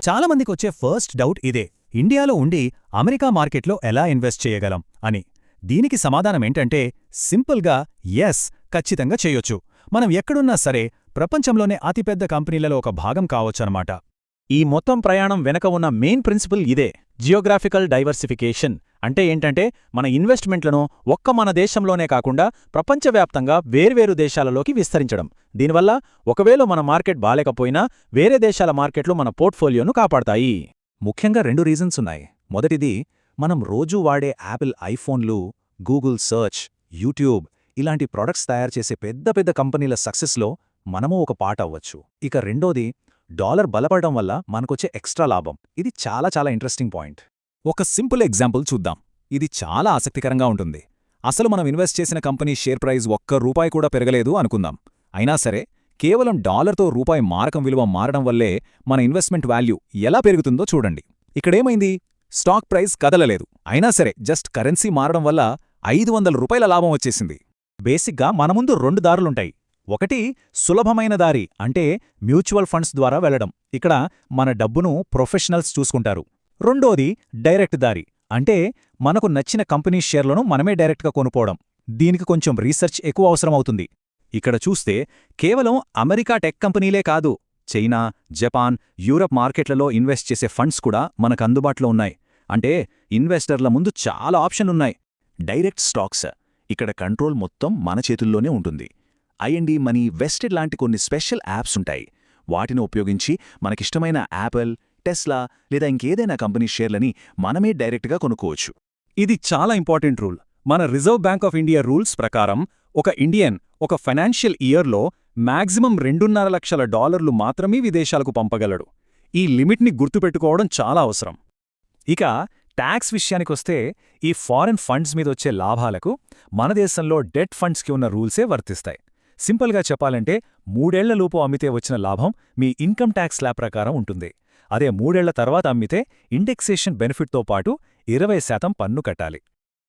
చాలామందికొచ్చే first doubt ఇదే, ఇండియాలో ఉండి అమెరికా మార్కెట్లో ఎలా ఇన్వెస్ట్ చేయగలం అని. దీనికి సమాధానమేంటంటే సింపుల్గా యెస్, ఖచ్చితంగా చేయొచ్చు. మనం ఎక్కడున్నా సరే ప్రపంచంలోనే అతిపెద్ద కంపెనీలలో ఒక భాగం కావచ్చనమాట. ఈ మొత్తం ప్రయాణం వెనక ఉన్న మెయిన్ ప్రిన్సిపల్ ఇదే, జియోగ్రాఫికల్ డైవర్సిఫికేషన్. అంటే ఏంటంటే మన ఇన్వెస్ట్మెంట్లను ఒక్క మన దేశంలోనే కాకుండా ప్రపంచవ్యాప్తంగా వేర్వేరు దేశాలలోకి విస్తరించడం. దీనివల్ల ఒకవేళ మన మార్కెట్ బాలేకపోయినా వేరే దేశాల మార్కెట్లు మన పోర్ట్ఫోలియోను కాపాడతాయి. ముఖ్యంగా 2 రీజన్స్ ఉన్నాయి. మొదటిది, మనం రోజూ వాడే యాపిల్ ఐఫోన్లు, గూగుల్ సర్చ్, యూట్యూబ్ ఇలాంటి ప్రొడక్ట్స్ తయారు చేసే పెద్ద పెద్ద కంపెనీల సక్సెస్లో మనమూ ఒక పార్ట్ అవ్వచ్చు. ఇక రెండోది, డాలర్ బలపడడం వల్ల మనకొచ్చే ఎక్స్ట్రా లాభం. ఇది చాలా చాలా ఇంట్రెస్టింగ్ పాయింట్. ఒక సింపుల్ ఎగ్జాంపుల్ చూద్దాం. ఇది చాలా ఆసక్తికరంగా ఉంటుంది. అసలు మనం ఇన్వెస్ట్ చేసిన కంపెనీ షేర్ ప్రైస్ ₹1 కూడా పెరగలేదు అనుకుందాం. అయినా సరే కేవలం డాలర్తో రూపాయి మారకం విలువ మారడం వల్లే మన ఇన్వెస్ట్మెంట్ వాల్యూ ఎలా పెరుగుతుందో చూడండి. ఇక్కడేమైంది? స్టాక్ ప్రైస్ కదలలేదు, అయినా సరే జస్ట్ కరెన్సీ మారడం వల్ల ₹500 లాభం వచ్చేసింది. బేసిక్గా మన ముందు 2 దారులుంటాయి. ఒకటి సులభమైన దారి, అంటే మ్యూచువల్ ఫండ్స్ ద్వారా వెళ్లడం. ఇక్కడ మన డబ్బును ప్రొఫెషనల్స్ చూసుకుంటారు. రెండోది డైరెక్ట్ దారి, అంటే మనకు నచ్చిన కంపెనీ షేర్లను మనమే డైరెక్ట్గా కొనుక్కోవడం. దీనికి కొంచెం రీసెర్చ్ ఎక్కువ అవసరమవుతుంది. ఇక్కడ చూస్తే కేవలం అమెరికా టెక్ కంపెనీలే కాదు, చైనా, జపాన్, యూరప్ మార్కెట్లలో ఇన్వెస్ట్ చేసే ఫండ్స్ కూడా మనకు అందుబాటులో ఉన్నాయి. అంటే ఇన్వెస్టర్ల ముందు చాలా ఆప్షన్లున్నాయి. డైరెక్ట్ స్టాక్స్, ఇక్కడ కంట్రోల్ మొత్తం మన చేతుల్లోనే ఉంటుంది. ఐఎండి మనీ, వెస్టెడ్ లాంటి కొన్ని స్పెషల్ యాప్స్ ఉంటాయి. వాటిని ఉపయోగించి మనకిష్టమైన యాపిల్, టెస్లా లేదా ఇంకేదైనా కంపెనీ షేర్లని మనమే డైరెక్ట్గా కొనుక్కోవచ్చు. ఇది చాలా ఇంపార్టెంట్ రూల్. మన reserve bank of India rules ప్రకారం ఒక ఇండియన్ ఒక ఫైనాన్షియల్ ఇయర్లో మ్యాక్సిమం $2.5 లక్షల మాత్రమే విదేశాలకు పంపగలడు. ఈ లిమిట్ని గుర్తుపెట్టుకోవడం చాలా అవసరం. ఇక ట్యాక్స్ విషయానికొస్తే ఈ ఫారెన్ ఫండ్స్ మీదొచ్చే లాభాలకు మన దేశంలో డెట్ ఫండ్స్కి ఉన్న రూల్సే వర్తిస్తాయి. సింపుల్గా చెప్పాలంటే 3 ఏళ్లలోపు అమ్మితే వచ్చిన లాభం మీ ఇన్కమ్ ట్యాక్స్ స్లాబ్ ప్రకారం ఉంటుంది. అదే 3 ఏళ్ల తర్వాత అమ్మితే ఇండెక్సేషన్ బెనిఫిట్తో పాటు 20% పన్ను కట్టాలి.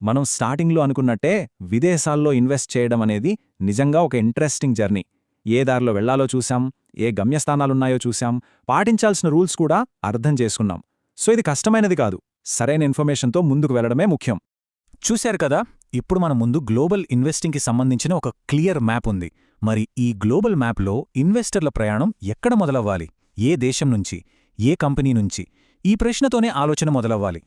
మనం స్టార్టింగ్లో అనుకున్నట్టే విదేశాల్లో ఇన్వెస్ట్ చేయడం అనేది నిజంగా ఒక ఇంట్రెస్టింగ్ జర్నీ. ఏ దారిలో వెళ్లాలో చూశాం, ఏ గమ్యస్థానాలున్నాయో చూశాం, పాటించాల్సిన రూల్స్ కూడా అర్థం చేసుకున్నాం. సో ఇది కష్టమైనది కాదు, సరైన ఇన్ఫర్మేషన్తో ముందుకు వెళ్లడమే ముఖ్యం. చూశారు కదా, ఇప్పుడు మన ముందు గ్లోబల్ ఇన్వెస్టింగ్కి సంబంధించిన ఒక క్లియర్ మ్యాప్ ఉంది. మరి ఈ గ్లోబల్ మ్యాప్లో ఇన్వెస్టర్ల ప్రయాణం ఎక్కడ మొదలవ్వాలి? ఏ దేశం నుంచి? ఏ కంపెనీ నుంచి? ఈ ప్రశ్నతోనే ఆలోచన మొదలవ్వాలి.